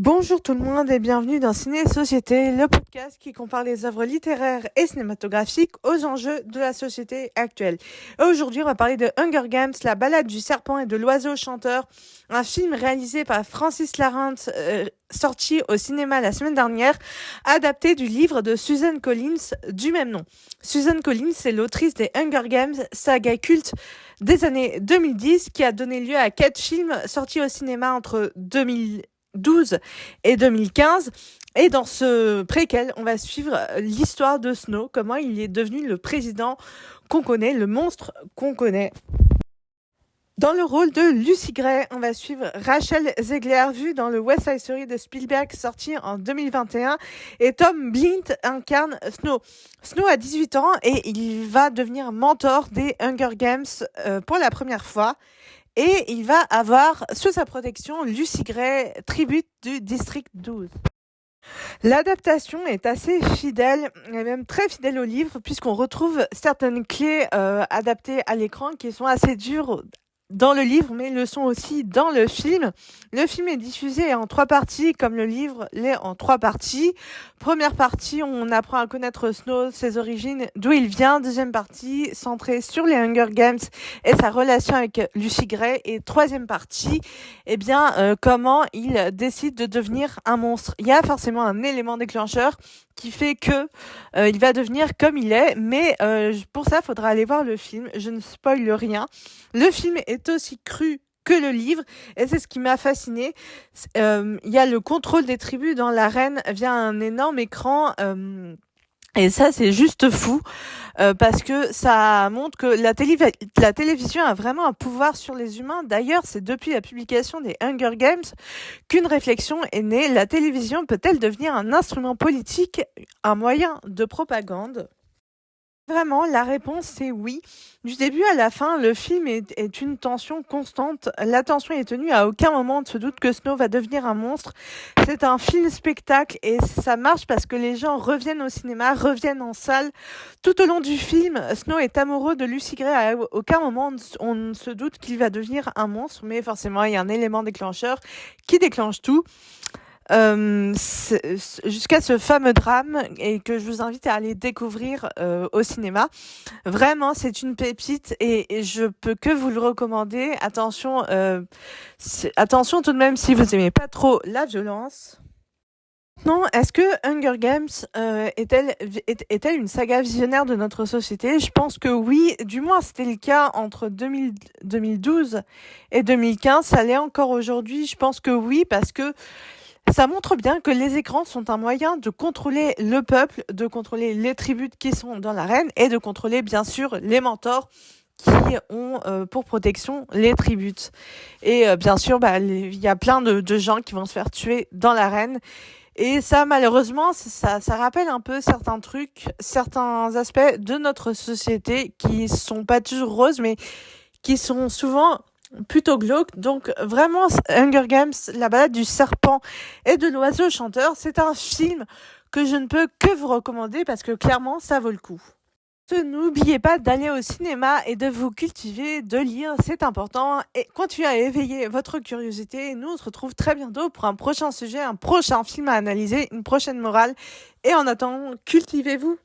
Bonjour tout le monde et bienvenue dans Ciné et Société, le podcast qui compare les œuvres littéraires et cinématographiques aux enjeux de la société actuelle. Et aujourd'hui, on va parler de Hunger Games, la balade du serpent et de l'oiseau chanteur, un film réalisé par Francis Lawrence, sorti au cinéma la semaine dernière, adapté du livre de Susan Collins du même nom. Susan Collins est l'autrice des Hunger Games, saga culte des années 2010 qui a donné lieu à 4 films sortis au cinéma entre 2012 et 2015. Et dans ce préquel, on va suivre l'histoire de Snow, comment il est devenu le président qu'on connaît, le monstre qu'on connaît. Dans le rôle de Lucy Gray, on va suivre Rachel Zegler, vue dans le West Side Story de Spielberg, sorti en 2021, et Tom Blint incarne Snow. Snow a 18 ans et il va devenir mentor des Hunger Games pour la première fois. Et il va avoir sous sa protection Lucy Gray, tribute du District 12. L'adaptation est assez fidèle, et même très fidèle au livre, puisqu'on retrouve certaines clés adaptées à l'écran qui sont assez dures dans le livre, mais le sont aussi dans le film. Le film est diffusé en 3 parties, comme le livre l'est en 3 parties. Première partie, on apprend à connaître Snow, ses origines, d'où il vient. Deuxième partie, centrée sur les Hunger Games et sa relation avec Lucy Gray. Et troisième partie, comment il décide de devenir un monstre. Il y a forcément un élément déclencheur qui fait que il va devenir comme il est, mais pour ça, il faudra aller voir le film. Je ne spoile rien. Le film est aussi cru que le livre, et c'est ce qui m'a fasciné. Il y a le contrôle des tribus dans l'arène via un énorme écran, et ça, c'est juste fou, parce que ça montre que la télévision a vraiment un pouvoir sur les humains. D'ailleurs, c'est depuis la publication des Hunger Games qu'une réflexion est née. La télévision peut-elle devenir un instrument politique, un moyen de propagande ? Vraiment, la réponse c'est oui. Du début à la fin, le film est une tension constante. L'attention est tenue, à aucun moment on ne se doute que Snow va devenir un monstre. C'est un film-spectacle et ça marche parce que les gens reviennent au cinéma, reviennent en salle. Tout au long du film, Snow est amoureux de Lucy Gray. À aucun moment on ne se doute qu'il va devenir un monstre, mais forcément il y a un élément déclencheur qui déclenche tout. Jusqu'à ce fameux drame, et que je vous invite à aller découvrir au cinéma. Vraiment, c'est une pépite et je peux que vous le recommander. Attention tout de même si vous aimez pas trop la violence. Non, est-ce que Hunger Games est-elle une saga visionnaire de notre société ? Je pense que oui, du moins c'était le cas entre 2012 et 2015, ça l'est encore aujourd'hui. Je pense que oui, parce que ça montre bien que les écrans sont un moyen de contrôler le peuple, de contrôler les tribus qui sont dans l'arène et de contrôler bien sûr les mentors qui ont pour protection les tribus. Et bien sûr, il y a plein de gens qui vont se faire tuer dans l'arène. Et ça, malheureusement, ça rappelle un peu certains trucs, certains aspects de notre société qui sont pas toujours roses, mais qui sont souvent plutôt glauque. Donc vraiment, Hunger Games, la balade du serpent et de l'oiseau chanteur, c'est un film que je ne peux que vous recommander parce que clairement ça vaut le coup. N'oubliez pas d'aller au cinéma et de vous cultiver, de lire, c'est important, et continuez à éveiller votre curiosité. Nous on se retrouve très bientôt pour un prochain sujet, un prochain film à analyser, une prochaine morale, et en attendant, cultivez-vous.